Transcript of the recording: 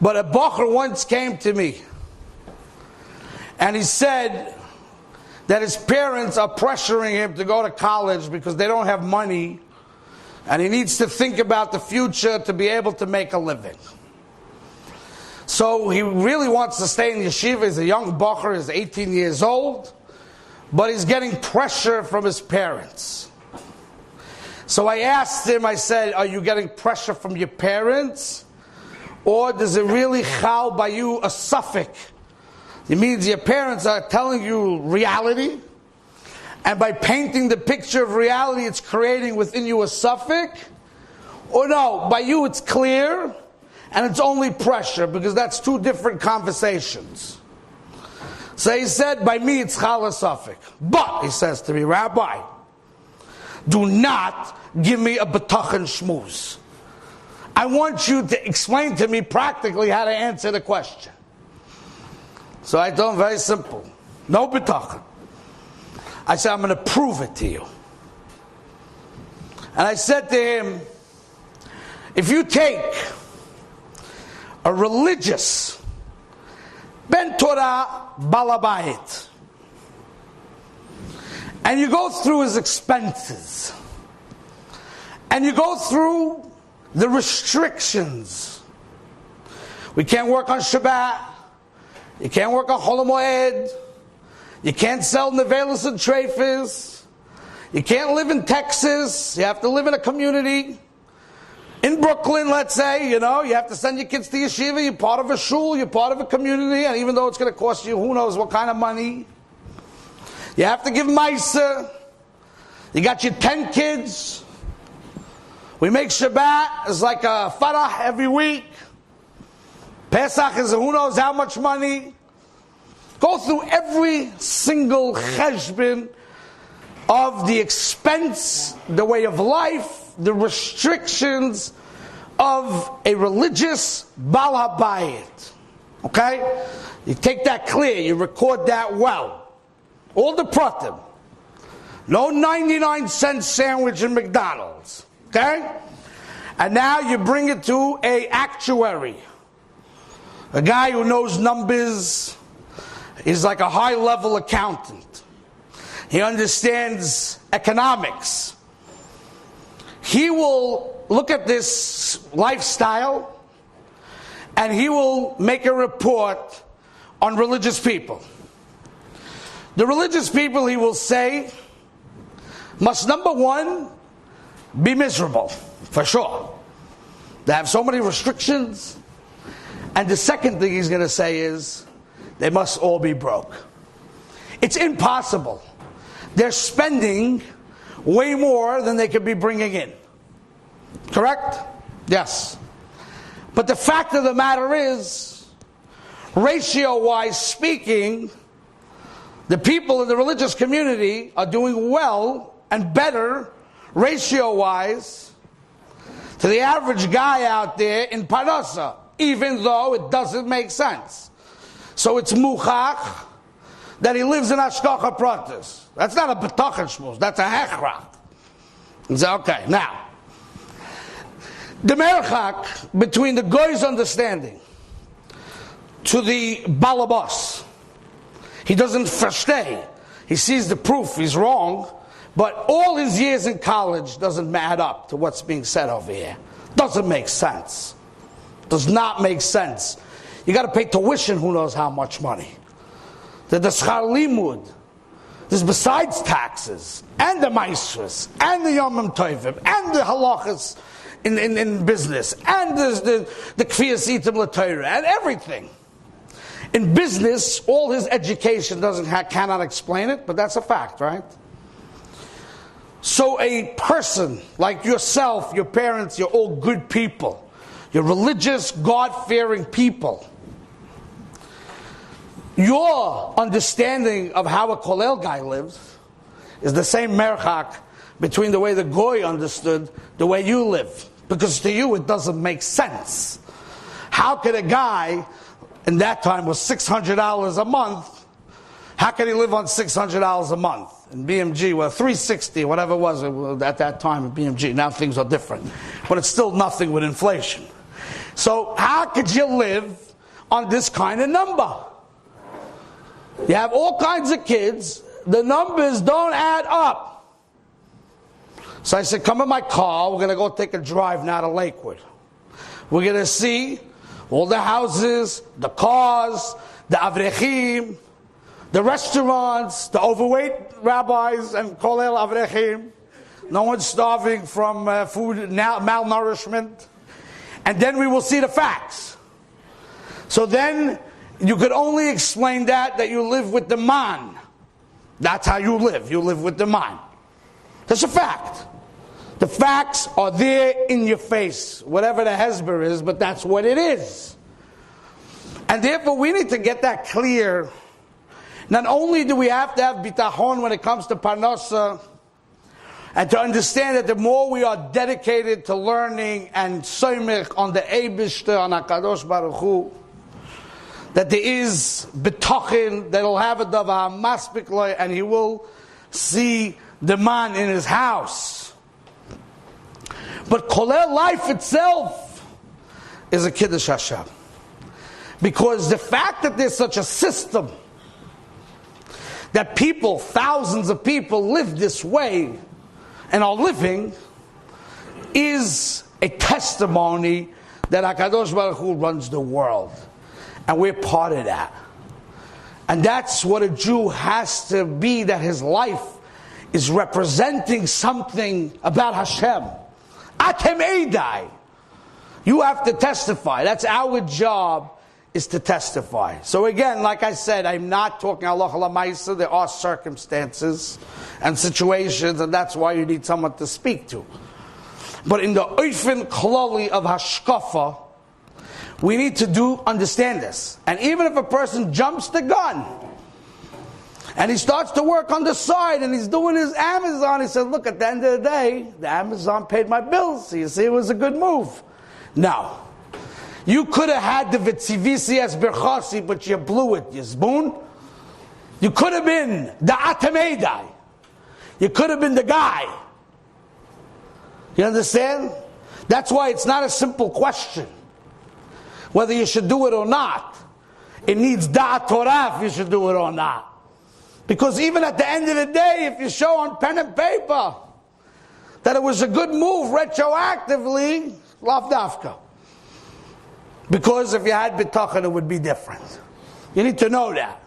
But a bocher once came to me, and he said that his parents are pressuring him to go to college because they don't have money, and he needs to think about the future to be able to make a living. So he really wants to stay in yeshiva. He's a young bocher, he's 18 years old, but he's getting pressure from his parents. So I asked him, I said, are you getting pressure from your parents? Or does it really chal by you a suffix? It means your parents are telling you reality, and by painting the picture of reality, it's creating within you a suffix? Or no, by you it's clear, and it's only pressure, because that's two different conversations. So he said, by me it's chal a suffix. But, he says to me, Rabbi, do not give me a betachan shmooze. I want you to explain to me practically how to answer the question. So I told him, very simple. No betachan. I said, I'm going to prove it to you. And I said to him, if you take a religious ben Torah balabayit, and you go through his expenses, and you go through the restrictions. We can't work on Shabbat. You can't work on Chol Moed. You can't sell nevelas and treifas. You can't live in Texas. You have to live in a community. In Brooklyn, let's say, you have to send your kids to yeshiva. You're part of a shul. You're part of a community. And even though it's going to cost you who knows what kind of money, you have to give maisa. You got your 10 kids. We make Shabbat as like a farah every week. Pesach is who knows how much money. Go through every single cheshbon of the expense, the way of life, the restrictions of a religious Baal HaBayit. Okay? You take that clear, you record that well. All the pratim. No 99-cent sandwich in McDonald's. Okay? And now you bring it to a actuary. A guy who knows numbers. He's like a high-level accountant. He understands economics. He will look at this lifestyle and he will make a report on religious people. The religious people, he will say, must, number one, be miserable, for sure. They have so many restrictions. And the second thing he's going to say is, they must all be broke. It's impossible. They're spending way more than they could be bringing in. Correct? Yes. But the fact of the matter is, ratio-wise speaking, the people in the religious community are doing well and better, ratio-wise, to the average guy out there in Parnasa, even though it doesn't make sense. So it's muchach that he lives in Hashgacha Pratis. That's not a betachan shmuz, that's a hechrach. Okay, now, the merchak between the goy's understanding to the balabas, he doesn't versteh. He sees the proof, he's wrong, but all his years in college doesn't add up to what's being said over here. Doesn't make sense. Does not make sense. You got to pay tuition, who knows how much money. The schar limud. There's besides taxes, and the maestras, and the yomim tovim, and the halachas in business, and there's the kfiyas itim l'Torah, and everything. In business, all his education cannot explain it, but that's a fact, right? So a person like yourself, your parents, you're all good people. You're religious, God-fearing people. Your understanding of how a Kollel Guy lives is the same merchak between the way the Goy understood the way you live. Because to you it doesn't make sense. How could a guy, in that time was $600 a month, how can he live on $600 a month? In BMG, well, $360, whatever it was at that time in BMG. Now things are different. But it's still nothing with inflation. So how could you live on this kind of number? You have all kinds of kids, the numbers don't add up. So I said, come in my car, we're going to go take a drive now to Lakewood. We're going to see all the houses, the cars, the avrechim, the restaurants, the overweight rabbis and kollel avrechim. No one's starving from food malnourishment. And then we will see the facts. So then you could only explain that you live with the man. That's how you live. You live with the man. That's a fact. The facts are there in your face. Whatever the hesber is, but that's what it is. And therefore we need to get that clear. Not only do we have to have bitachon when it comes to parnasa, and to understand that the more we are dedicated to learning and soymech on the Eibishter, on HaKadosh Baruch Hu, that there is bitachon that will have a davar maspik lo, and he will see the man in his house. But kollel life itself is a kiddush Hashem, because the fact that there's such a system that people, thousands of people, live this way and are living is a testimony that HaKadosh Baruch Hu runs the world. And we're part of that. And that's what a Jew has to be, that his life is representing something about Hashem. Atem Eidai. You have to testify. That's our job, is to testify. So again, like I said, I'm not talking halacha l'maisa. There are circumstances and situations, and that's why you need someone to speak to. But in the oifen klali of hashkafa, we need to understand this. And even if a person jumps the gun and he starts to work on the side and he's doing his Amazon, he said, look, at the end of the day, the Amazon paid my bills. So you see, it was a good move. No. You could have had the Vitzivisi as Berchasi, but you blew it, you spoon. You could have been the Atamedai. You could have been the guy. You understand? That's why it's not a simple question whether you should do it or not. It needs da'at Torah if you should do it or not. Because even at the end of the day, if you show on pen and paper that it was a good move retroactively, lav dafka. Because if you had bitachon, it would be different. You need to know that.